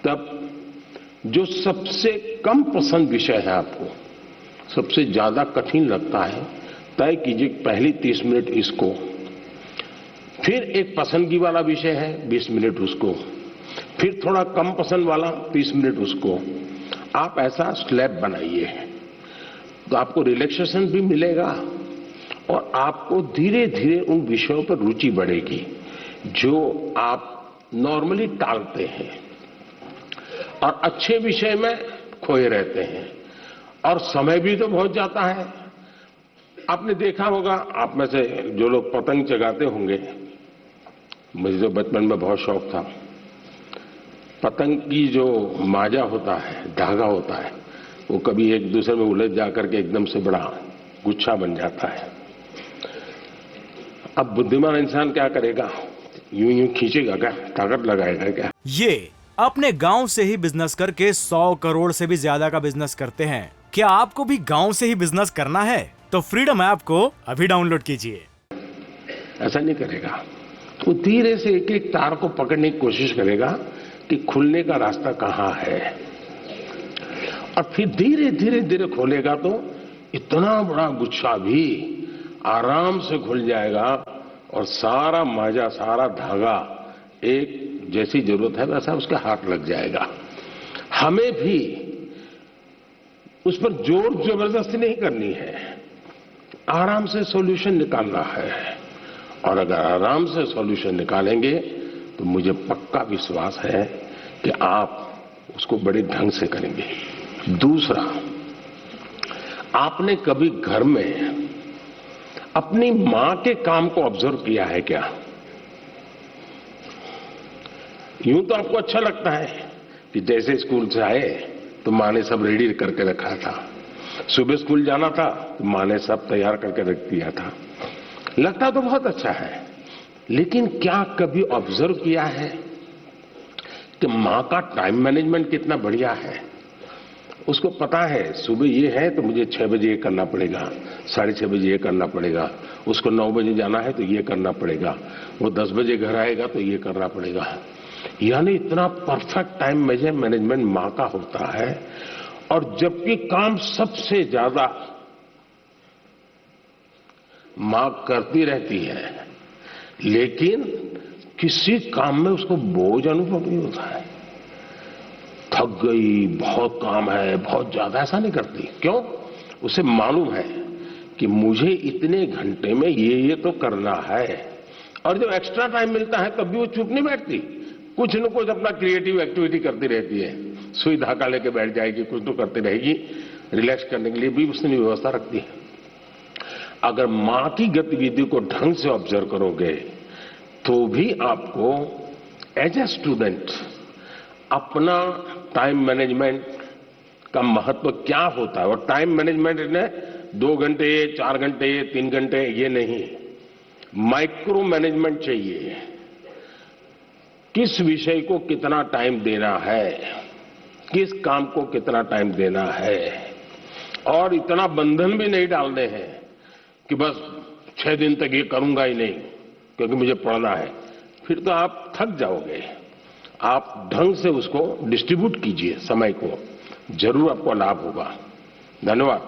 तब जो सबसे कम पसंद विषय है आपको, सबसे ज्यादा कठिन लगता है, तय कीजिए पहली 30 मिनट इसको, फिर एक पसंदगी वाला विषय है 20 मिनट उसको, फिर थोड़ा कम पसंद वाला 30 मिनट उसको। आप ऐसा स्लैब बनाइए तो आपको रिलैक्सेशन भी मिलेगा और आपको धीरे धीरे उन विषयों पर रुचि बढ़ेगी जो आप नॉर्मली टालते हैं और अच्छे विषय में खोए रहते हैं और समय भी तो बहुत जाता है। आपने देखा होगा, आप में से जो लोग पतंग चगाते होंगे, मुझे तो बचपन में बहुत शौक था। पतंग की जो माजा होता है, धागा होता है, वो कभी एक दूसरे में उलझ जाकर के एकदम से बड़ा गुच्छा बन जाता है। अब बुद्धिमान इंसान क्या करेगा, यूं यूं खींचेगा क्या, ताकत लगाएगा क्या? ये अपने गांव से ही बिजनेस करके 100 करोड़ से भी ज्यादा का बिजनेस करते हैं। क्या आपको भी गांव से ही बिजनेस करना है? तो फ्रीडम ऐप को अभी डाउनलोड कीजिए। ऐसा नहीं करेगा तो धीरे से एक एक तार को पकड़ने की कोशिश करेगा कि खुलने का रास्ता कहां है, और फिर धीरे धीरे धीरे खोलेगा तो इतना बड़ा गुच्छा भी आराम से खुल जाएगा और सारा माजा, सारा धागा एक जैसी जरूरत है वैसा उसके हाथ लग जाएगा। हमें भी उस पर जोर जबरदस्ती नहीं करनी है, आराम से सॉल्यूशन निकालना है, और अगर आराम से सॉल्यूशन निकालेंगे तो मुझे पक्का विश्वास है कि आप उसको बड़े ढंग से करेंगे। दूसरा, आपने कभी घर में अपनी मां के काम को ऑब्जर्व किया है क्या? यूं तो आपको अच्छा लगता है कि जैसे स्कूल से आए तो मां ने सब रेडी करके रखा था, सुबह स्कूल जाना था तो मां ने सब तैयार करके रख दिया था, लगता तो बहुत अच्छा है। लेकिन क्या कभी ऑब्जर्व किया है कि मां का टाइम मैनेजमेंट कितना बढ़िया है? उसको पता है सुबह ये है तो मुझे 6 बजे ये करना पड़ेगा, 6:30 बजे ये करना पड़ेगा, उसको 9 बजे जाना है तो ये करना पड़ेगा, वो 10 बजे घर आएगा तो ये करना पड़ेगा। यानी इतना परफेक्ट टाइम मैनेजमेंट मां का होता है। और जबकि काम सबसे ज्यादा मां करती रहती है, लेकिन किसी काम में उसको बोझ अनुभव नहीं होता है। थक गई, बहुत काम है, बहुत ज्यादा, ऐसा नहीं करती। क्यों? उसे मालूम है कि मुझे इतने घंटे में ये तो करना है, और जब एक्स्ट्रा टाइम मिलता है तब भी वो चुप नहीं बैठती, कुछ न कुछ अपना क्रिएटिव एक्टिविटी करती रहती है। सुई धागा लेके बैठ जाएगी, कुछ तो करती रहेगी, रिलैक्स करने के लिए भी उसने व्यवस्था रखती है। अगर मां की गतिविधि को ढंग से ऑब्जर्व करोगे तो भी आपको एज ए स्टूडेंट अपना टाइम मैनेजमेंट का महत्व क्या होता है, और टाइम मैनेजमेंट ने 2 घंटे, 4 घंटे, 3 घंटे ये नहीं, माइक्रो मैनेजमेंट चाहिए। किस विषय को कितना टाइम देना है, किस काम को कितना टाइम देना है, और इतना बंधन भी नहीं डालने हैं कि बस 6 दिन तक ये करूंगा ही नहीं क्योंकि मुझे पढ़ना है, फिर तो आप थक जाओगे। आप ढंग से उसको डिस्ट्रीब्यूट कीजिए समय को, जरूर आपको लाभ होगा। धन्यवाद।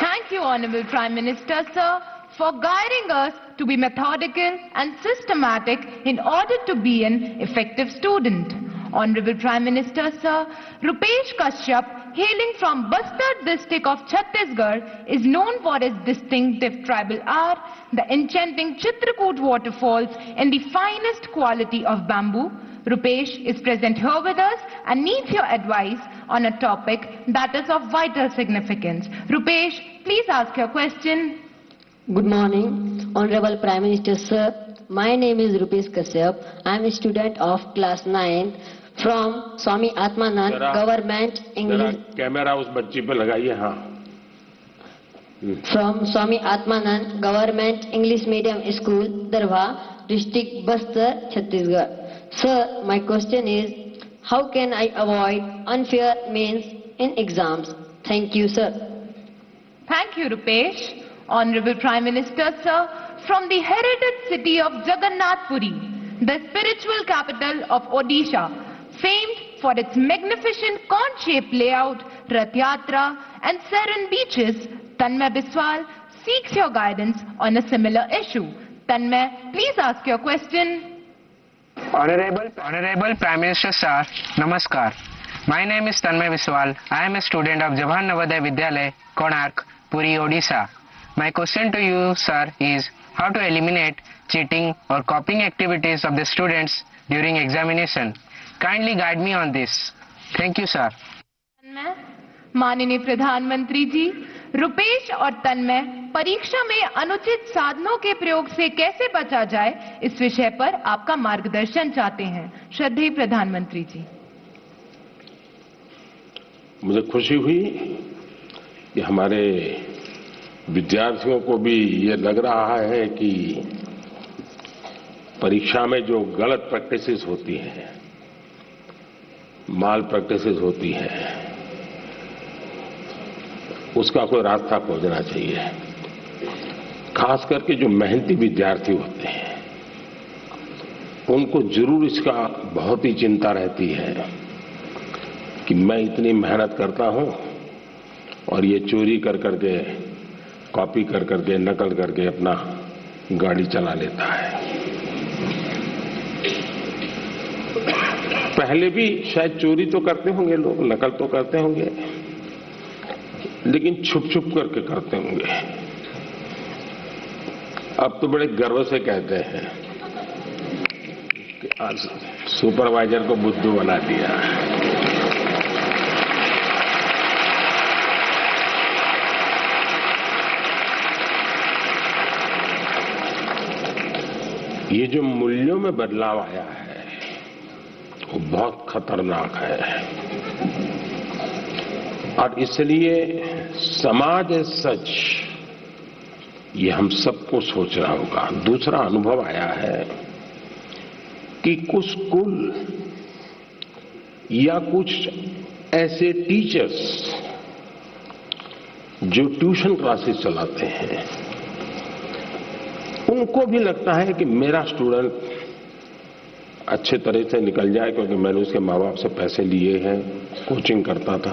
Thank you, Honorable Prime Minister, sir, for guiding us to be methodical and systematic in order to be an effective student. Honorable Prime Minister, sir, Rupesh Kashyap, hailing from Bastar district of Chhattisgarh, is known for his distinctive tribal art, the enchanting Chitrakoot waterfalls, and the finest quality of bamboo. Rupesh is present here with us and needs your advice on a topic that is of vital significance. Rupesh, please ask your question. Good morning, Honorable Prime Minister, sir. My name is Rupesh Kashyap. I am a student of class 9 from Swami Atmanand Government English. Camera उस बच्ची पे लगाइए। हाँ। From Swami Atmanand Government English Medium School, Darwa, District Bastar, Chhattisgarh. Sir, my question is, how can I avoid unfair means in exams? Thank you, sir. Thank you, Rupesh. Honorable Prime Minister, sir, from the heritage city of Jagannath Puri, the spiritual capital of Odisha, famed for its magnificent cone-shaped layout, Rath Yatra and serene beaches, Tanmay Biswal seeks your guidance on a similar issue. Tanmay, please ask your question. Honorable Prime Minister Sir, Namaskar. My name is Tanmay Biswal. I am a student of Jawaharlal Navodaya Vidyalaya, Konark, Puri, Odisha. My question to you, sir, is how to eliminate cheating or copying activities of the students during examination. Kindly guide me on this. Thank you, sir. माननीय प्रधानमंत्री जी, रुपेश और तन्मय परीक्षा में अनुचित साधनों के प्रयोग से कैसे बचा जाए, इस विषय पर आपका मार्गदर्शन चाहते हैं। श्रद्धेय प्रधानमंत्री जी। मुझे खुशी हुई कि हमारे विद्यार्थियों को भी ये लग रहा है कि परीक्षा में जो गलत प्रैक्टिसेस होती हैं, माल प्रैक्टिसेस होती हैं, उसका कोई रास्ता खोजना चाहिए। खास करके जो मेहनती विद्यार्थी होते हैं, उनको जरूर इसका बहुत ही चिंता रहती है कि मैं इतनी मेहनत करता हूं और ये चोरी कर करके, कॉपी कर करके, नकल करके अपना गाड़ी चला लेता है। पहले भी शायद चोरी तो करते होंगे लोग, नकल तो करते होंगे, लेकिन छुप छुप करके करते होंगे। अब तो बड़े गर्व से कहते हैं कि आज सुपरवाइजर को बुद्धू बना दिया। ये जो मूल्यों में बदलाव आया है, वो बहुत खतरनाक है और इसलिए समाज एज सच ये हम सबको सोचना होगा। दूसरा अनुभव आया है कि कुछ स्कूल या कुछ ऐसे टीचर्स जो ट्यूशन क्लासेस चलाते हैं, उनको भी लगता है कि मेरा स्टूडेंट अच्छे तरह से निकल जाए, क्योंकि मैंने उसके माँ बाप से पैसे लिए हैं, कोचिंग करता था,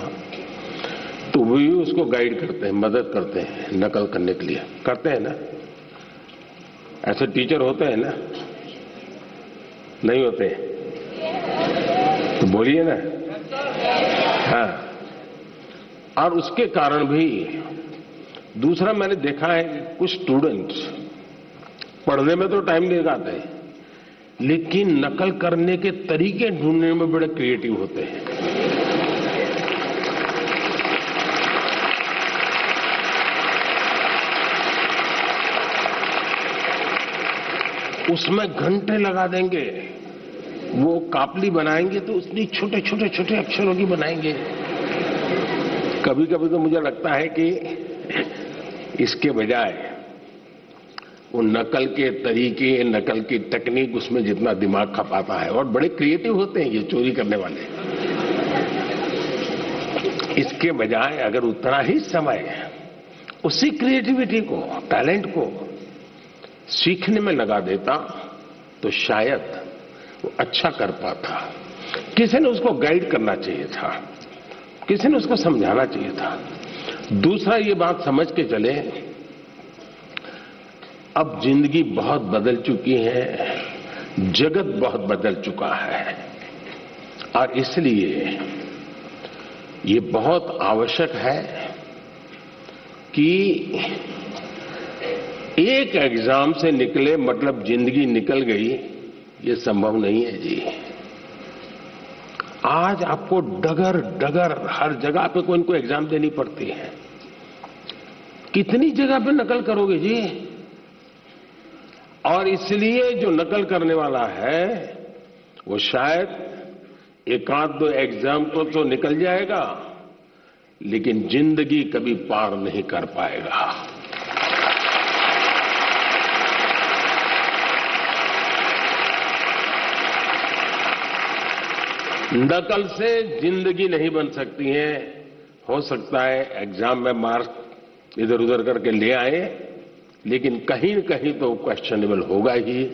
तो वो भी उसको गाइड करते हैं, मदद करते हैं नकल करने के लिए। करते हैं ना? ऐसे टीचर होते हैं ना? नहीं होते? तो बोलिए ना। हाँ। और उसके कारण भी दूसरा मैंने देखा है कि कुछ स्टूडेंट्स पढ़ने में तो टाइम नहीं लगाते, लेकिन नकल करने के तरीके ढूंढने में बड़े क्रिएटिव होते हैं। उसमें घंटे लगा देंगे, वो कापली बनाएंगे तो उतनी छोटे छोटे छोटे अक्षरों की बनाएंगे। कभी कभी तो मुझे लगता है कि इसके बजाय वो नकल के तरीके, नकल की टेक्निक, उसमें जितना दिमाग खपाता है, और बड़े क्रिएटिव होते हैं ये चोरी करने वाले। इसके बजाय अगर उतना ही समय उसी क्रिएटिविटी को, टैलेंट को सीखने में लगा देता तो शायद वो अच्छा कर पाता। किसी ने उसको गाइड करना चाहिए था, किसी ने उसको समझाना चाहिए था। दूसरा ये बात समझ के चले, अब जिंदगी बहुत बदल चुकी है, जगत बहुत बदल चुका है, और इसलिए ये बहुत आवश्यक है कि एक एग्जाम से निकले मतलब जिंदगी निकल गई, ये संभव नहीं है जी। आज आपको डगर डगर हर जगह पे कोई इनको एग्जाम देनी पड़ती है। कितनी जगह पे नकल करोगे जी? और इसलिए जो नकल करने वाला है वो शायद एक आध दो एग्जाम को तो निकल जाएगा, लेकिन जिंदगी कभी पार नहीं कर पाएगा। नकल से जिंदगी नहीं बन सकती है। हो सकता है एग्जाम में मार्क्स इधर उधर करके ले आए, लेकिन कहीं न कहीं तो क्वेश्चनेबल होगा ही।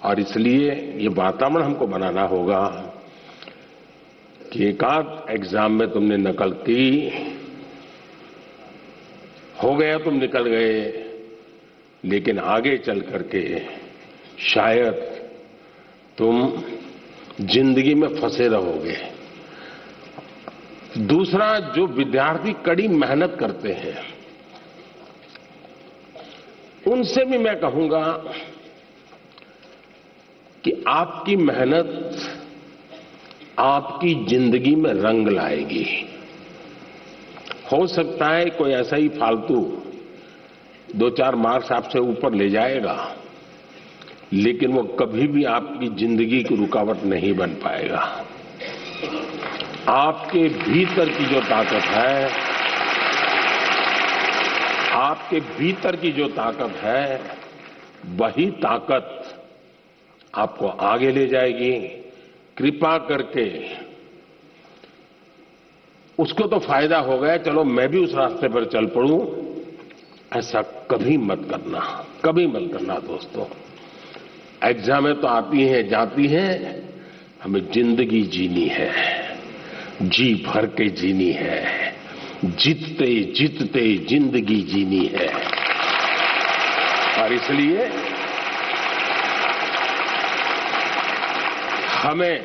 और इसलिए ये वातावरण हमको बनाना होगा कि एक आध एग्जाम में तुमने नकल की, हो गया, तुम निकल गए, लेकिन आगे चल करके शायद तुम जिंदगी में फंसे रहोगे। दूसरा, जो विद्यार्थी कड़ी मेहनत करते हैं उनसे भी मैं कहूंगा कि आपकी मेहनत आपकी जिंदगी में रंग लाएगी। हो सकता है कोई ऐसा ही फालतू 2-4 मार्क्स आपसे ऊपर ले जाएगा, लेकिन वो कभी भी आपकी जिंदगी की रुकावट नहीं बन पाएगा। आपके भीतर की जो ताकत है, आपके भीतर की जो ताकत है, वही ताकत आपको आगे ले जाएगी। कृपा करके उसको तो फायदा हो गया, चलो मैं भी उस रास्ते पर चल पड़ूं, ऐसा कभी मत करना, कभी मत करना दोस्तों। एग्जामें तो आती हैं जाती हैं, हमें जिंदगी जीनी है, जी भर के जीनी है, जीतते जीतते जिंदगी जीनी है। और इसलिए हमें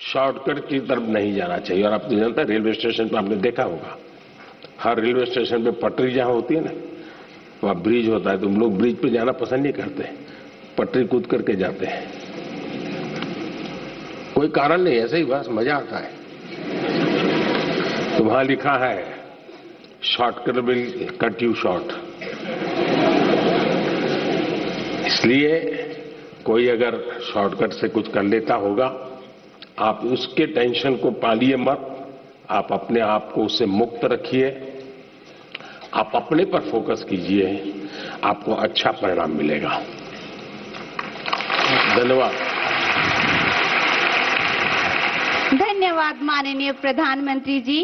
शॉर्टकट की तरफ नहीं जाना चाहिए। और आप तो जानते हैं, रेलवे स्टेशन पर आपने देखा होगा, हर रेलवे स्टेशन पे पटरी जहां होती है ना, वहां ब्रिज होता है, तो हम लोग ब्रिज पे जाना पसंद नहीं करते, पटरी कूद करके जाते हैं। कोई कारण नहीं, ऐसे ही बस मजा आता है। तो वहां लिखा है shortcut will cut you short. इसलिए कोई अगर शॉर्टकट से कुछ कर लेता होगा, आप उसके टेंशन को पालिए मत, आप अपने आप को उससे मुक्त रखिए, आप अपने पर फोकस कीजिए, आपको अच्छा परिणाम मिलेगा। धन्यवाद। धन्यवाद माननीय प्रधानमंत्री जी,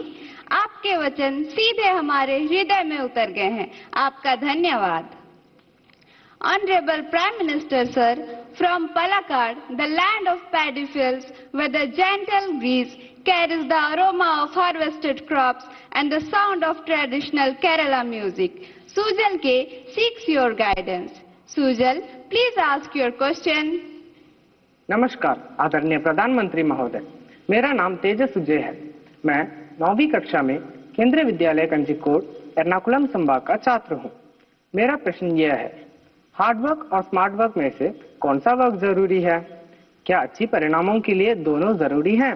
आपके वचन सीधे हमारे हृदय में उतर गए हैं। आपका धन्यवाद। Honorable Prime Minister Sir, from Palakkad, the land of paddy fields, where the gentle breeze carries the aroma of harvested crops and the sound of traditional Kerala music, Sujal K seeks your guidance. Sujal, please ask your question. नमस्कार आदरणीय प्रधानमंत्री महोदय, मेरा नाम तेजस सुजय है। मैं 9वीं कक्षा में केंद्रीय विद्यालय कंजीकोट, एर्नाकुलम संभाग का छात्र हूँ। मेरा प्रश्न यह है, हार्ड वर्क और स्मार्ट वर्क में से कौन सा वर्क जरूरी है? क्या अच्छी परिणामों के लिए दोनों जरूरी हैं?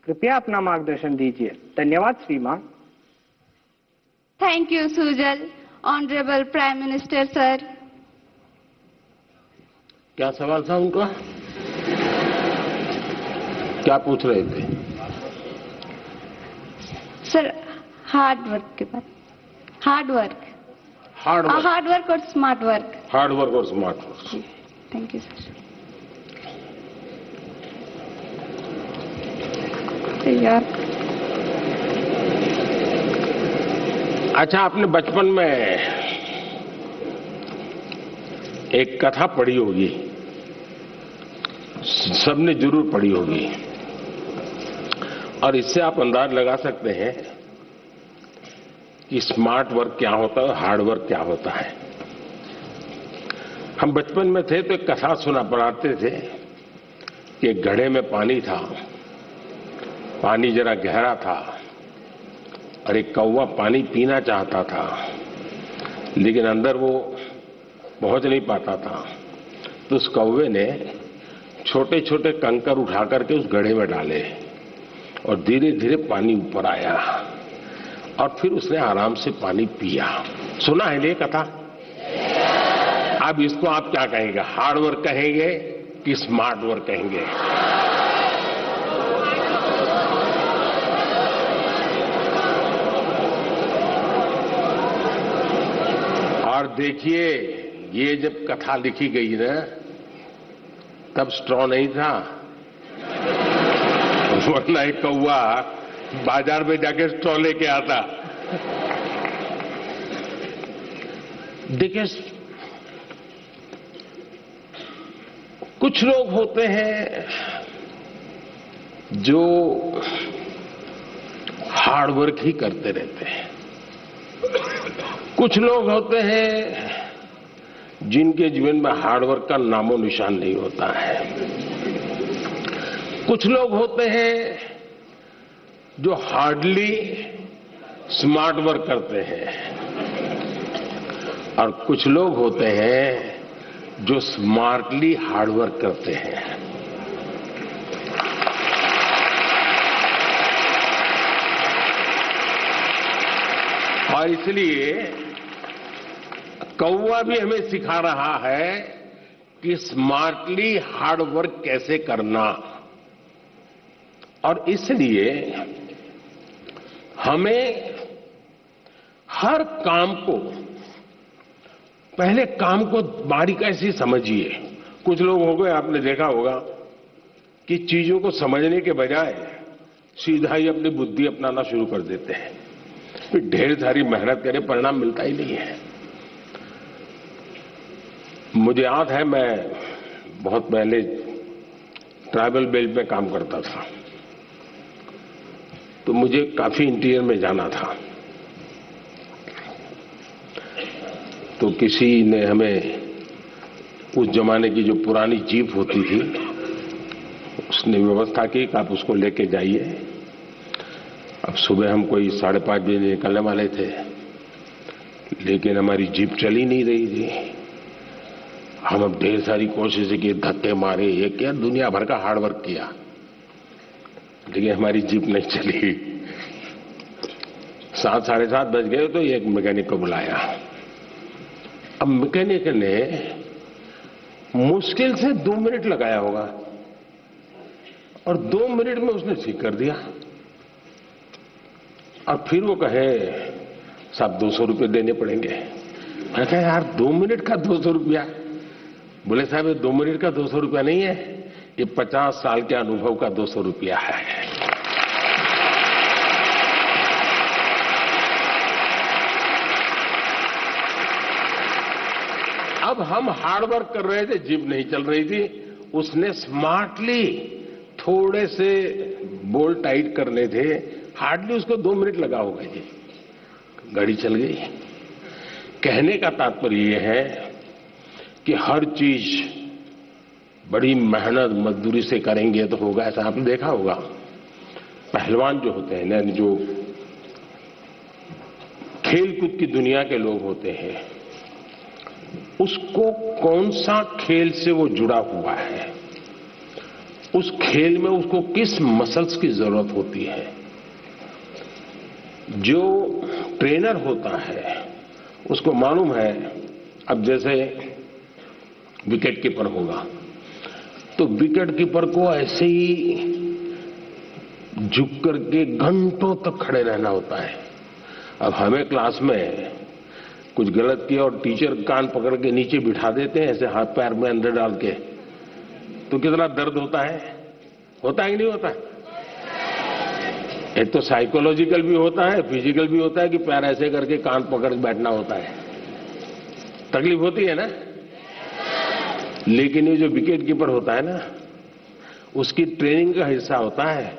कृपया अपना मार्गदर्शन दीजिए। धन्यवाद श्रीमान। Thank you, Sujal. Honorable Prime Minister Sir. क्या सवाल था उनका? क्या पूछ रहे थे? सर, हार्ड वर्क के बाद। हार्ड वर्क और स्मार्ट वर्क। हार्ड वर्क और smart work. Thank you sir. अच्छा, आपने बचपन में एक कथा पढ़ी होगी, सबने जरूर पढ़ी होगी, और इससे आप अंदाज लगा सकते हैं कि स्मार्ट वर्क क्या होता है, हार्ड वर्क क्या होता है। हम बचपन में थे तो एक कथा सुना पढ़ाते थे कि एक घड़े में पानी था, पानी जरा गहरा था और एक कौवा पानी पीना चाहता था, लेकिन अंदर वो पहुंच नहीं पाता था। तो उस कौवे ने छोटे छोटे कंकर उठा करके उस घड़े में डाले और धीरे धीरे पानी ऊपर आया और फिर उसने आराम से पानी पिया। सुना है ये कथा? अब इसको आप क्या कहेंगे, हार्ड वर्क कहेंगे कि स्मार्ट वर्क कहेंगे? और देखिए, ये जब कथा लिखी गई ना, तब स्ट्रॉ नहीं था, वरना एक कौवा बाजार में जाके स्ट्रॉ लेके आता। देखिए, कुछ लोग होते हैं जो हार्ड वर्क ही करते रहते हैं, कुछ लोग होते हैं जिनके जीवन में हार्ड वर्क का नामो निशान नहीं होता है, कुछ लोग होते हैं जो हार्डली स्मार्ट वर्क करते हैं, और कुछ लोग होते हैं जो स्मार्टली हार्ड वर्क करते हैं। और इसलिए कौवा भी हमें सिखा रहा है कि स्मार्टली हार्ड वर्क कैसे करना। और इसलिए हमें हर काम को, पहले काम को बारीकी से समझिए। कुछ लोग हो गए, आपने देखा होगा कि चीजों को समझने के बजाय सीधा ही अपनी बुद्धि अपनाना शुरू कर देते हैं, फिर ढेर सारी मेहनत करें, परिणाम मिलता ही नहीं है। मुझे याद है, मैं बहुत पहले ट्राइबल बेल्ट में काम करता था, तो मुझे काफी इंटीरियर में जाना था। तो किसी ने हमें, उस जमाने की जो पुरानी जीप होती थी, उसने व्यवस्था की कि आप उसको लेके जाइए। अब सुबह हम कोई 5:30 बजे निकलने वाले थे, लेकिन हमारी जीप चली नहीं रही थी। हम अब ढेर सारी कोशिशें की, धक्के मारे, ये किया, दुनिया भर का हार्ड वर्क किया, लेकिन हमारी जीप नहीं चली। 7, 7:30 बज गए तो एक मैकेनिक को बुलाया। अब मैकेनिक ने मुश्किल से 2 मिनट लगाया होगा, और 2 मिनट में उसने ठीक कर दिया। और फिर वो कहे, साहब 200 रुपये देने पड़ेंगे। मैं कहा, यार 2 मिनट का 200 रुपया? बोले, साहब ये 2 मिनट का 200 रुपया नहीं है, ये 50 साल के अनुभव का 200 रुपया है। अब हम हार्ड वर्क कर रहे थे, जीप नहीं चल रही थी, उसने स्मार्टली थोड़े से बोल्ट टाइट करने थे, हार्डली उसको 2 मिनट लगा होगा जी, गाड़ी चल गई। कहने का तात्पर्य यह है कि हर चीज बड़ी मेहनत मजदूरी से करेंगे तो होगा, ऐसा आपने देखा होगा। पहलवान जो होते हैं, जो खेल कूद की दुनिया के लोग होते हैं, उसको कौन सा खेल से वो जुड़ा हुआ है, उस खेल में उसको किस मसल्स की जरूरत होती है। जो ट्रेनर होता है उसको मालूम है, अब जैसे विकेट कीपर होगा, तो विकेट कीपर को ऐसे ही झुक करके घंटों तक खड़े रहना होता है। अब हमें क्लास में कुछ गलत किया और टीचर कान पकड़ के नीचे बिठा देते हैं, ऐसे हाथ पैर में अंदर डाल के, तो कितना दर्द होता है कि नहीं होता है? एक तो साइकोलॉजिकल भी होता है, फिजिकल भी होता है कि पैर ऐसे करके कान पकड़ के बैठना होता है, तकलीफ होती है ना। लेकिन ये जो विकेट कीपर होता है ना, उसकी ट्रेनिंग का हिस्सा होता है,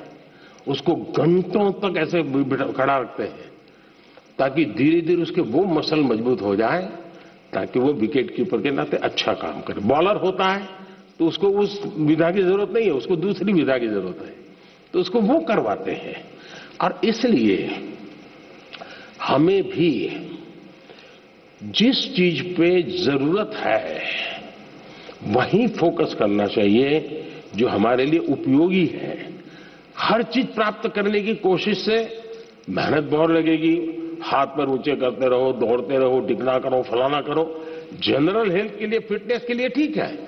उसको घंटों तक ऐसे खड़ा रखते हैं ताकि धीरे धीरे उसके वो मसल मजबूत हो जाए, ताकि वो विकेट कीपर के नाते अच्छा काम करे। बॉलर होता है तो उसको उस विधा की जरूरत नहीं है, उसको दूसरी विधा की जरूरत है, तो उसको वो करवाते हैं। और इसलिए हमें भी जिस चीज पे जरूरत है वहीं फोकस करना चाहिए जो हमारे लिए उपयोगी है। हर चीज प्राप्त करने की कोशिश से मेहनत बहुत लगेगी, हाथ पैर ऊंचे करते रहो, दौड़ते रहो, टिकना करो, फलाना करो, जनरल हेल्थ के लिए, फिटनेस के लिए ठीक है,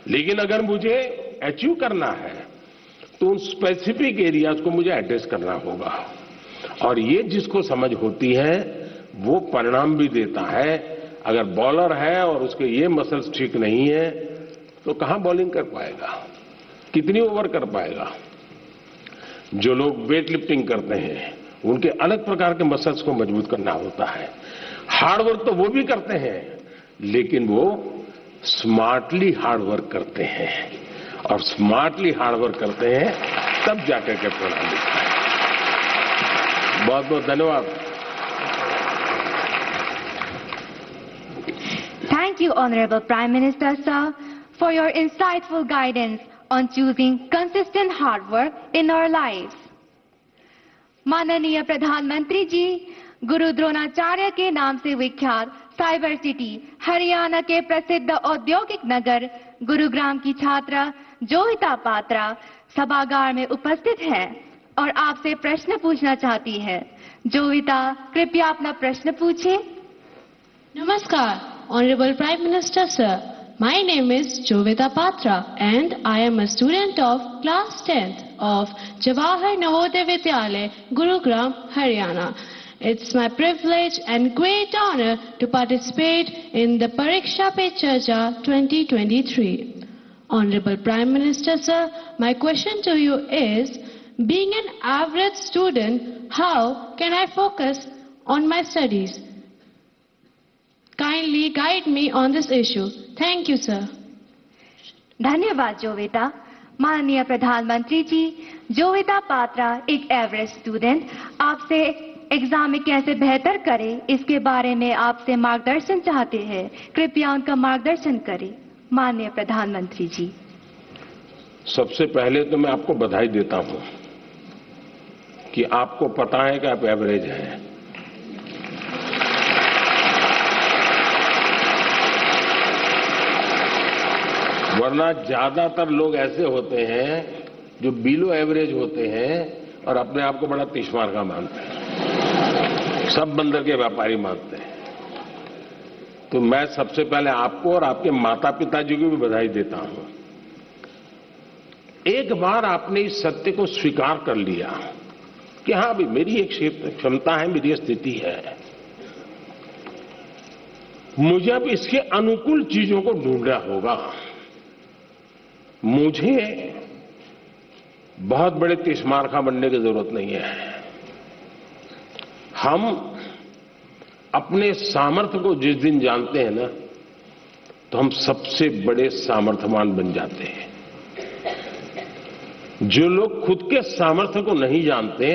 लेकिन अगर मुझे अचीव करना है तो उन स्पेसिफिक एरियाज को मुझे एड्रेस करना होगा। और ये जिसको समझ होती है वो परिणाम भी देता है। अगर बॉलर है और उसके ये मसल्स ठीक नहीं है तो कहां बॉलिंग कर पाएगा, कितनी ओवर कर पाएगा। जो लोग वेट लिफ्टिंग करते हैं उनके अलग प्रकार के मसल्स को मजबूत करना होता है। हार्ड वर्क तो वो भी करते हैं, लेकिन वो स्मार्टली हार्ड वर्क करते हैं, और स्मार्टली हार्ड वर्क करते हैं तब जाकर के परिणाम मिलता है। बहुत बहुत धन्यवाद। Thank you, Honorable Prime Minister, sir, for your insightful guidance on choosing consistent hard work in our lives. माननीय प्रधानमंत्री जी, गुरु द्रोणाचार्य के नाम से विख्यात साइबर सिटी हरियाणा के प्रसिद्ध औद्योगिक नगर गुरुग्राम की छात्रा जोविता पात्रा सभागार में उपस्थित है और आपसे प्रश्न पूछना चाहती है। जोविता, कृपया अपना प्रश्न पूछें। Namaskar, Honorable Prime Minister Sir. My name is Jovita Patra and I am a student of class 10th of Jawahar Navodaya Vidyalaya, Gurugram, Haryana. It's my privilege and great honor to participate in the Pariksha Pe Charcha 2023. Honorable Prime Minister Sir, my question to you is, being an average student, how can I focus on my studies? Kindly guide me on this issue. Thank you, sir. धन्यवाद जोविता। माननीय प्रधानमंत्री जी, जोविता पात्रा एक average student आपसे exam में कैसे बेहतर करे इसके बारे में आपसे मार्गदर्शन चाहते हैं। कृपया उनका मार्गदर्शन करें। माननीय प्रधानमंत्री जी। सबसे पहले तो मैं आपको बधाई देता हूं कि आपको पता है कि आप एवरेज हैं। वरना ज्यादातर लोग ऐसे होते हैं जो बिलो एवरेज होते हैं और अपने आप को बड़ा तीसमार का मानते हैं, सब बंदर के व्यापारी मानते हैं। तो मैं सबसे पहले आपको और आपके माता पिताजी को भी बधाई देता हूं। एक बार आपने इस सत्य को स्वीकार कर लिया कि हां भाई, मेरी एक क्षमता है, मेरी स्थिति है, मुझे अब इसके अनुकूल चीजों को ढूंढना होगा। मुझे बहुत बड़े तिश्मारखा बनने की जरूरत नहीं है। हम अपने सामर्थ्य को जिस दिन जानते हैं ना, तो हम सबसे बड़े सामर्थ्यवान बन जाते हैं। जो लोग खुद के सामर्थ्य को नहीं जानते,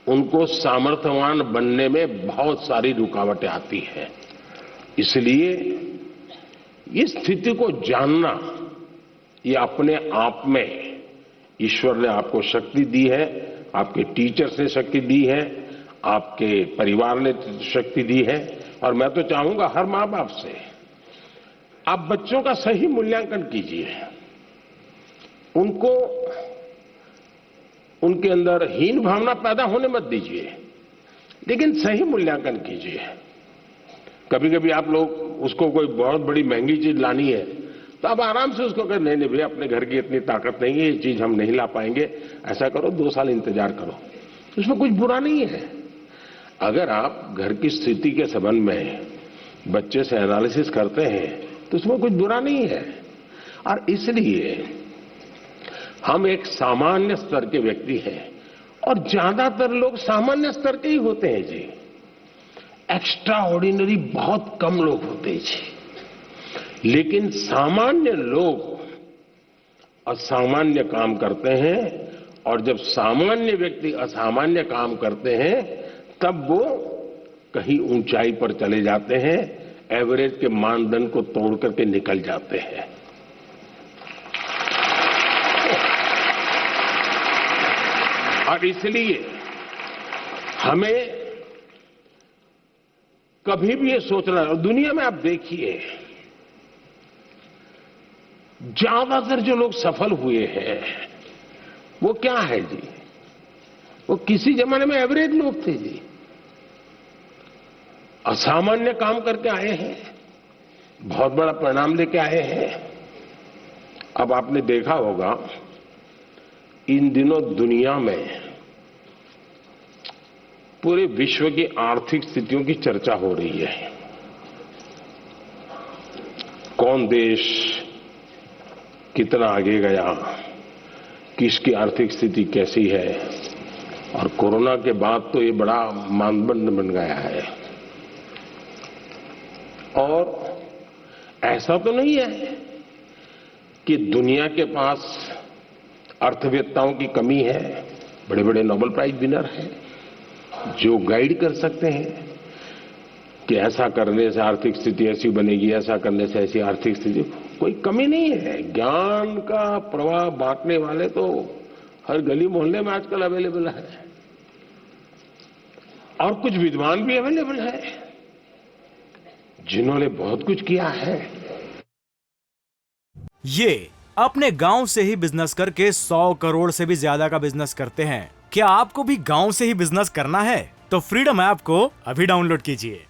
उनको सामर्थ्यवान बनने में बहुत सारी रुकावटें आती हैं। इसलिए इस स्थिति को जानना, ये अपने आप में ईश्वर ने आपको शक्ति दी है, आपके टीचर्स ने शक्ति दी है, आपके परिवार ने शक्ति दी है। और मैं तो चाहूंगा हर मां बाप से, आप बच्चों का सही मूल्यांकन कीजिए। उनको उनके अंदर हीन भावना पैदा होने मत दीजिए, लेकिन सही मूल्यांकन कीजिए। कभी कभी आप लोग उसको कोई बहुत बड़ी महंगी चीज लानी है, तो आप आराम से उसको कहें, नहीं भैया, अपने घर की इतनी ताकत नहीं है, ये चीज हम नहीं ला पाएंगे, ऐसा करो 2 साल इंतजार करो। उसमें कुछ बुरा नहीं है। अगर आप घर की स्थिति के संबंध में बच्चे से एनालिसिस करते हैं तो उसमें कुछ बुरा नहीं है। और इसलिए हम एक सामान्य स्तर के व्यक्ति हैं, और ज्यादातर लोग सामान्य स्तर के ही होते हैं जी। एक्स्ट्रा ऑर्डिनरी बहुत कम लोग होते हैं जी। लेकिन सामान्य लोग असामान्य काम करते हैं, और जब सामान्य व्यक्ति असामान्य काम करते हैं तब वो कहीं ऊंचाई पर चले जाते हैं, एवरेज के मानदंड को तोड़ करके निकल जाते हैं। और इसलिए हमें कभी भी ये सोचना, और दुनिया में आप देखिए ज्यादातर जो लोग सफल हुए हैं वो क्या है जी, वो किसी जमाने में एवरेज लोग थे जी, असामान्य काम करके आए हैं, बहुत बड़ा परिणाम लेके आए हैं। अब आपने देखा होगा इन दिनों दुनिया में पूरे विश्व की आर्थिक स्थितियों की चर्चा हो रही है। कौन देश कितना आगे गया, किसकी आर्थिक स्थिति कैसी है, और कोरोना के बाद तो ये बड़ा मानदंड बन गया है। और ऐसा तो नहीं है कि दुनिया के पास अर्थवेत्ताओं की कमी है। बड़े बड़े नोबेल प्राइज विनर हैं जो गाइड कर सकते हैं कि ऐसा करने से आर्थिक स्थिति ऐसी बनेगी, ऐसा करने से ऐसी आर्थिक स्थिति। कोई कमी नहीं है। ज्ञान का प्रवाह बांटने वाले तो हर गली मोहल्ले में आजकल अवेलेबल है, और कुछ विद्वान भी अवेलेबल है जिन्होंने बहुत कुछ किया है। ये अपने गांव से ही बिजनेस करके 100 करोड़ से भी ज्यादा का बिजनेस करते हैं। क्या आपको भी गांव से ही बिजनेस करना है? तो फ्रीडम ऐप को अभी डाउनलोड कीजिए।